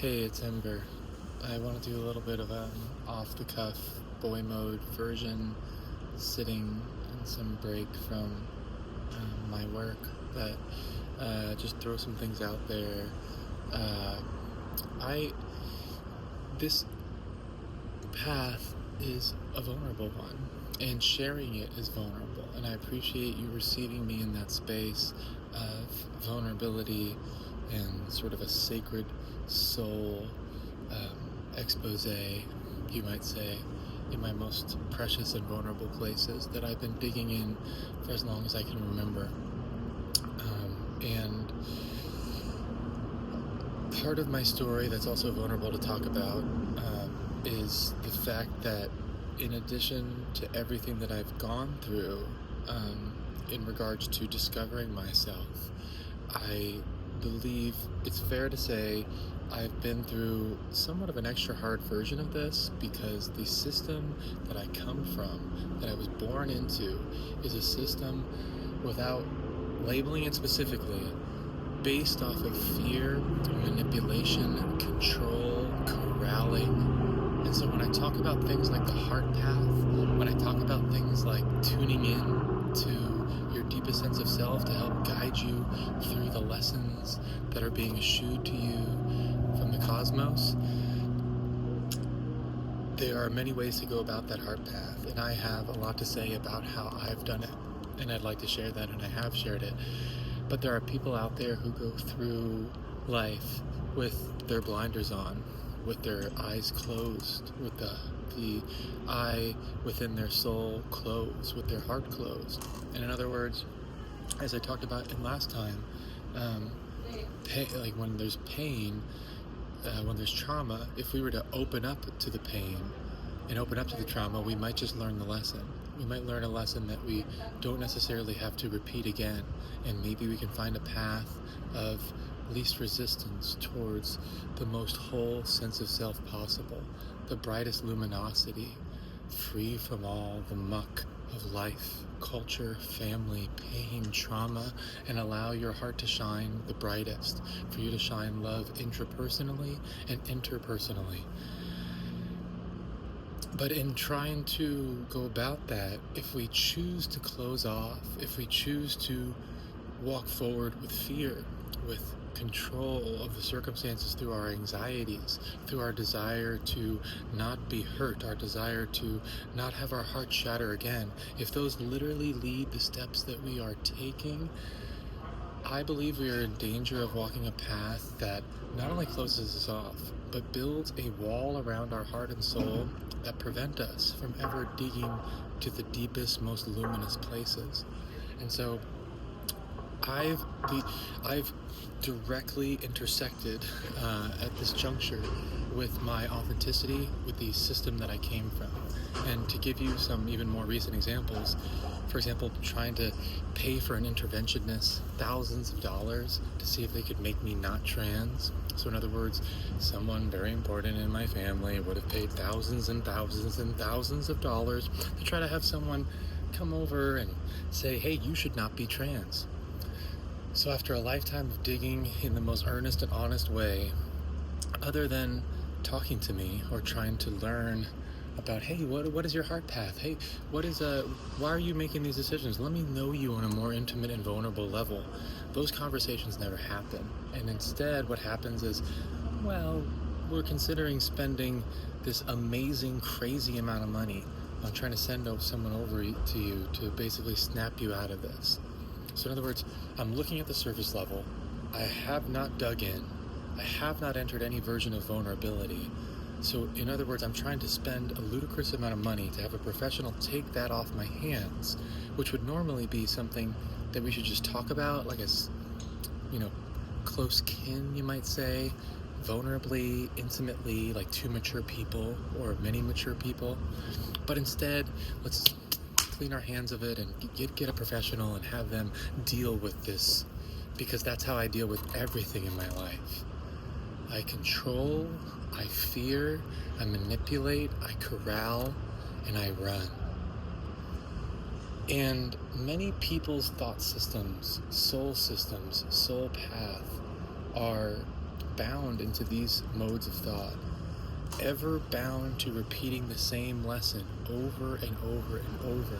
Hey, it's Ember. I want to do a little bit of an off-the-cuff boy mode version, sitting in some break from my work, but just throw some things out there. Uh, I this path is a vulnerable one, and sharing it is vulnerable, and I appreciate you receiving me in that space of vulnerability and sort of a sacred soul expose, you might say, in my most precious and vulnerable places that I've been digging in for as long as I can remember. And part of my story that's also vulnerable to talk about is the fact that in addition to everything that I've gone through in regards to discovering myself, I believe it's fair to say I've been through somewhat of an extra hard version of this, because the system that I come from, that I was born into, is a system, without labeling it specifically, based off of fear, manipulation, control, corralling. And so when I talk about things like the heart path, when I talk about things like tuning in to your deepest sense of self to help guide you through the lessons that are being eschewed to you from the cosmos, there are many ways to go about that heart path, and I have a lot to say about how I've done it, and I'd like to share that, and I have shared it. But there are people out there who go through life with their blinders on, with their eyes closed, with the eye within their soul closed, with their heart closed. And in other words, as I talked about in last time, like when there's pain, when there's trauma, if we were to open up to the pain and open up to the trauma, we might just learn the lesson. We might learn a lesson that we don't necessarily have to repeat again, and maybe we can find a path of least resistance towards the most whole sense of self possible, the brightest luminosity, free from all the muck of life, culture, family, pain, trauma, and allow your heart to shine the brightest, for you to shine love intrapersonally and interpersonally. But in trying to go about that, if we choose to close off, if we choose to walk forward with fear, with control of the circumstances through our anxieties, through our desire to not be hurt, our desire to not have our heart shatter again, if those literally lead the steps that we are taking, I believe we are in danger of walking a path that not only closes us off, but builds a wall around our heart and soul that prevent us from ever digging to the deepest, most luminous places. And so I've directly intersected at this juncture with my authenticity, with the system that I came from. And to give you some even more recent examples, for example, trying to pay for an interventionist thousands of dollars to see if they could make me not trans. So in other words, someone very important in my family would have paid thousands and thousands and thousands of dollars to try to have someone come over and say, hey, you should not be trans. So after a lifetime of digging in the most earnest and honest way, other than talking to me or trying to learn about, hey, what is your heart path? Hey, why are you making these decisions? Let me know you on a more intimate and vulnerable level. Those conversations never happen. And instead, what happens is, well, we're considering spending this amazing, crazy amount of money on trying to send someone over to you to basically snap you out of this. So in other words, I'm looking at the surface level. I have not dug in. I have not entered any version of vulnerability. So in other words, I'm trying to spend a ludicrous amount of money to have a professional take that off my hands, which would normally be something that we should just talk about, like as, close kin, you might say, vulnerably, intimately, like two mature people or many mature people. But instead, let's clean our hands of it and get a professional and have them deal with this, because that's how I deal with everything in my life. I control, I fear, I manipulate, I corral, and I run. And many people's thought systems, soul path, are bound into these modes of thought, ever bound to repeating the same lesson over and over and over,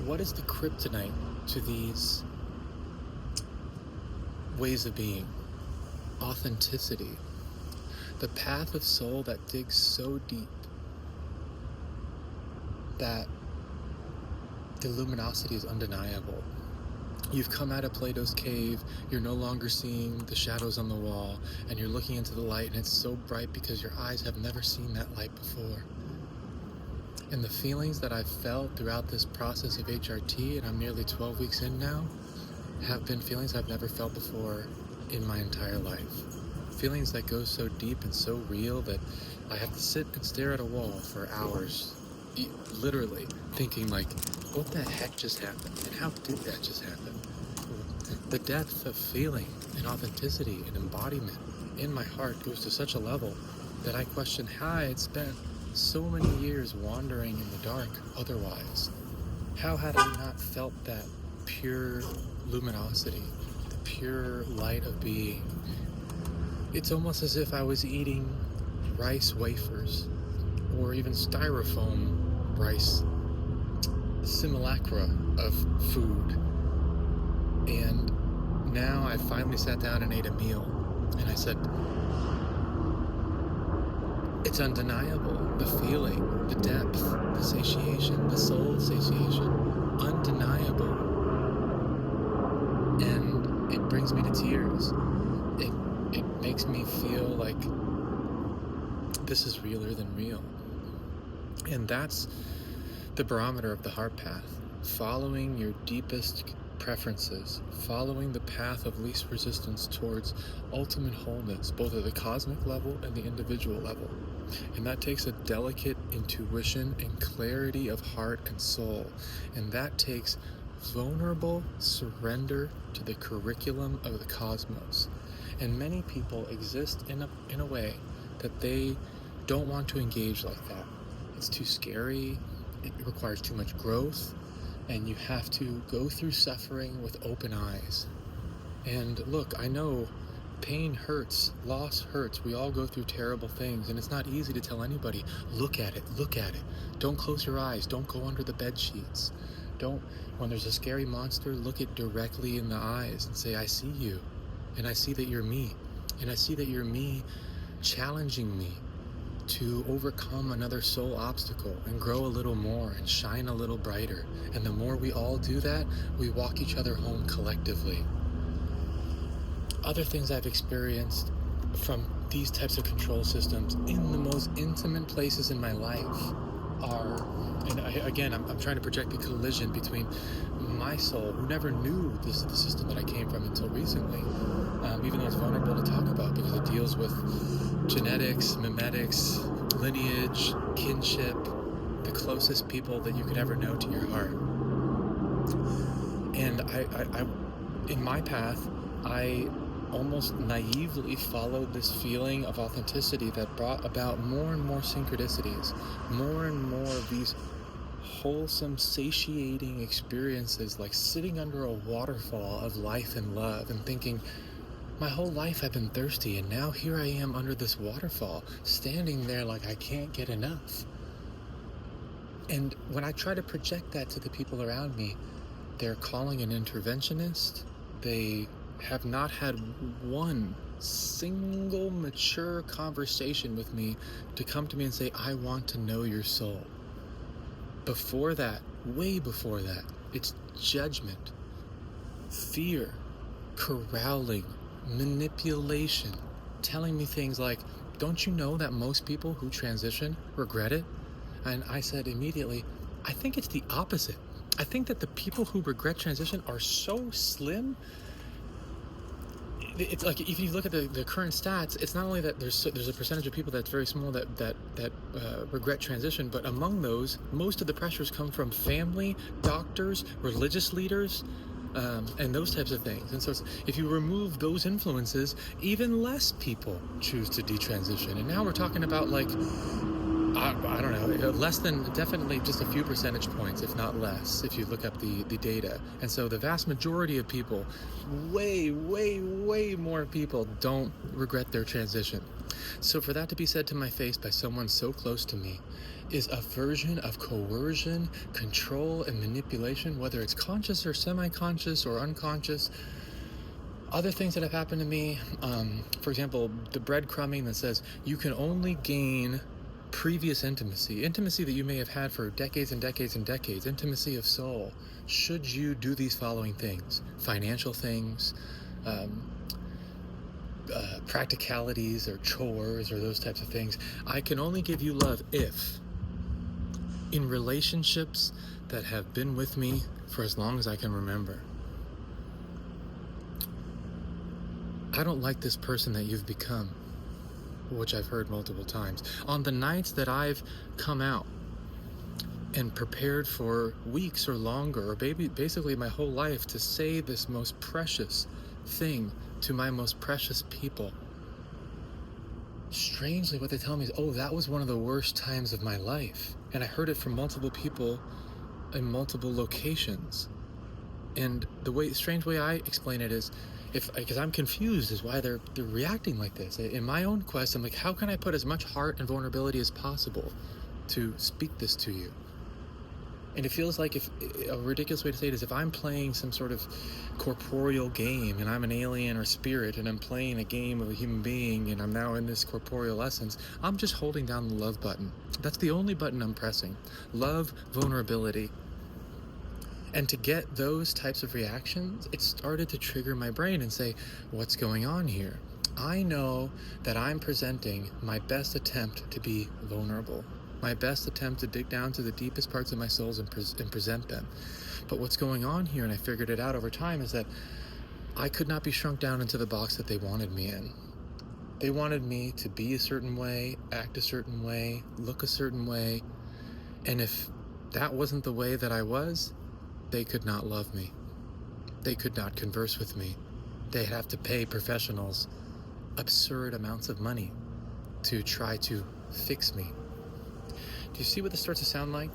what is the kryptonite to these ways of being? Authenticity. The path of soul that digs so deep that the luminosity is undeniable. You've come out of Plato's cave, you're no longer seeing the shadows on the wall, and you're looking into the light, and it's so bright because your eyes have never seen that light before. And the feelings that I've felt throughout this process of HRT, and I'm nearly 12 weeks in now, have been feelings I've never felt before in my entire life. Feelings that go so deep and so real that I have to sit and stare at a wall for hours, literally thinking like, what the heck just happened? And how did that just happen? The depth of feeling and authenticity and embodiment in my heart goes to such a level that I question how I had spent so many years wandering in the dark otherwise. How had I not felt that pure luminosity, the pure light of being? It's almost as if I was eating rice wafers or even styrofoam rice simulacra of food. And now I finally sat down and ate a meal, and I said, it's undeniable, the feeling, the depth, the satiation, the soul satiation, undeniable. And it brings me to tears. It makes me feel like this is realer than real. And that's the barometer of the heart path. Following your deepest preferences, following the path of least resistance towards ultimate wholeness, both at the cosmic level and the individual level. And that takes a delicate intuition and clarity of heart and soul. And that takes vulnerable surrender to the curriculum of the cosmos. And many people exist in a way that they don't want to engage like that. It's too scary, it requires too much growth, and you have to go through suffering with open eyes. And look, I know pain hurts, loss hurts, we all go through terrible things, and it's not easy to tell anybody, look at it. Don't close your eyes, don't go under the bed sheets. When there's a scary monster, look it directly in the eyes and say, I see you, and I see that you're me, and I see that you're me challenging me to overcome another soul obstacle and grow a little more and shine a little brighter. And the more we all do that, we walk each other home collectively. Other things I've experienced from these types of control systems in the most intimate places in my life are, and I'm trying to project the collision between my soul, who never knew the system that I came from until recently, even though it's vulnerable to talk about because it deals with genetics, mimetics, lineage, kinship, the closest people that you could ever know to your heart. And I in my path, I almost naively followed this feeling of authenticity that brought about more and more synchronicities, more and more of these wholesome, satiating experiences, like sitting under a waterfall of life and love and thinking, my whole life I've been thirsty, and now here I am under this waterfall, standing there like I can't get enough. And when I try to project that to the people around me, they're calling an interventionist. They have not had one single mature conversation with me to come to me and say, I want to know your soul. Before that, way before that, it's judgment, fear, corralling, manipulation, telling me things like, don't you know that most people who transition regret it? And I said immediately, I think it's the opposite. I think that the people who regret transition are so slim. It's like, if you look at the current stats, it's not only that there's a percentage of people that's very small that regret transition, but among those, most of the pressures come from family, doctors, religious leaders, and those types of things. And so if you remove those influences, even less people choose to detransition. And now we're talking about like I don't know, less than, definitely just a few percentage points, if not less, if you look up the data. And so the vast majority of people, way, way, way more people don't regret their transition. So for that to be said to my face by someone so close to me is a version of coercion, control, and manipulation, whether it's conscious or semi-conscious or unconscious. Other things that have happened to me, for example, the breadcrumbing that says you can only gain previous intimacy that you may have had for decades and decades and decades, intimacy of soul, should you do these following things: financial things, practicalities or chores or those types of things. I can only give you love if, in relationships that have been with me for as long as I can remember, I don't like this person that you've become, which I've heard multiple times. On the nights that I've come out and prepared for weeks or longer, or basically my whole life, to say this most precious thing to my most precious people, strangely what they tell me is, oh, that was one of the worst times of my life. And I heard it from multiple people in multiple locations. And the strange way I explain it is, because I'm confused as why they're reacting like this. In my own quest, I'm like, how can I put as much heart and vulnerability as possible to speak this to you? And it feels like, if a ridiculous way to say it is, if I'm playing some sort of corporeal game and I'm an alien or spirit and I'm playing a game of a human being and I'm now in this corporeal essence, I'm just holding down the love button. That's the only button I'm pressing. Love, vulnerability. And to get those types of reactions, it started to trigger my brain and say, what's going on here? I know that I'm presenting my best attempt to be vulnerable, my best attempt to dig down to the deepest parts of my souls and present them. But what's going on here, and I figured it out over time, is that I could not be shrunk down into the box that they wanted me in. They wanted me to be a certain way, act a certain way, look a certain way. And if that wasn't the way that I was, they could not love me. They could not converse with me. They'd have to pay professionals absurd amounts of money to try to fix me. Do you see what this starts to sound like?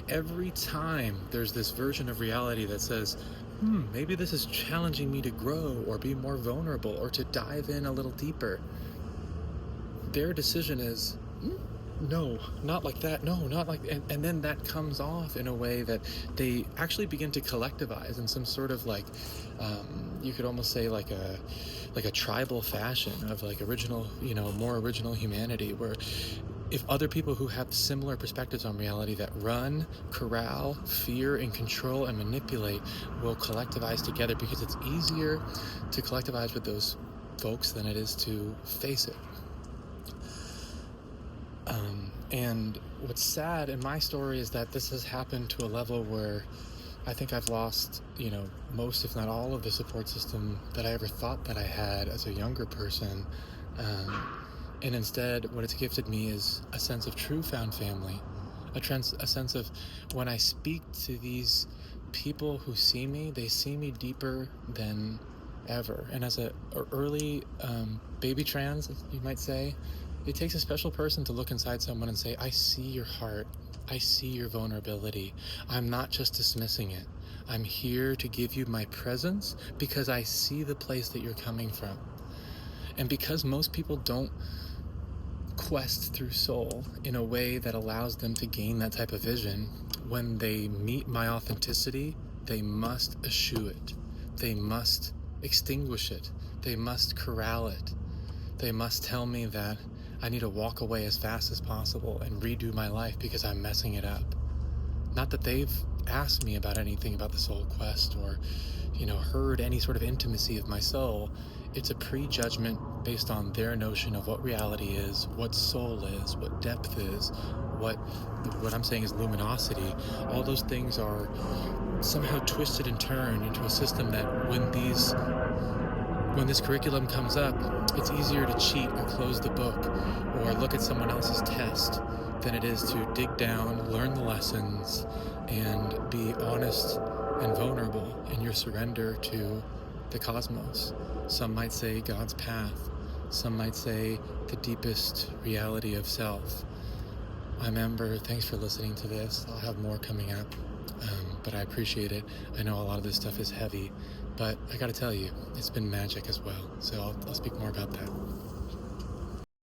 Every time there's this version of reality that says, maybe this is challenging me to grow or be more vulnerable or to dive in a little deeper, their decision is, no, not like that. No, not like, and then that comes off in a way that they actually begin to collectivize in some sort of like, you could almost say like a tribal fashion of like original, more original humanity, where if other people who have similar perspectives on reality that run, corral, fear, and control and manipulate will collectivize together, because it's easier to collectivize with those folks than it is to face it. And what's sad in my story is that this has happened to a level where I think I've lost, most, if not all, of the support system that I ever thought that I had as a younger person. And instead, what it's gifted me is a sense of true found family, a sense of, when I speak to these people who see me, they see me deeper than ever. And as a early baby trans, you might say, it takes a special person to look inside someone and say, I see your heart. I see your vulnerability. I'm not just dismissing it. I'm here to give you my presence because I see the place that you're coming from. And because most people don't quest through soul in a way that allows them to gain that type of vision, when they meet my authenticity, they must eschew it. They must extinguish it. They must corral it. They must tell me that I need to walk away as fast as possible and redo my life because I'm messing it up. Not that they've asked me about anything about the soul quest or, heard any sort of intimacy of my soul. It's a prejudgment based on their notion of what reality is, what soul is, what depth is, what I'm saying is luminosity. All those things are somehow twisted and turned into a system that when this curriculum comes up, it's easier to cheat or close the book or look at someone else's test than it is to dig down, learn the lessons, and be honest and vulnerable in your surrender to the cosmos. Some might say God's path. Some might say the deepest reality of self. I'm Amber. Thanks for listening to this. I'll have more coming up, but I appreciate it. I know a lot of this stuff is heavy, but I gotta tell you, it's been magic as well. So I'll speak more about that.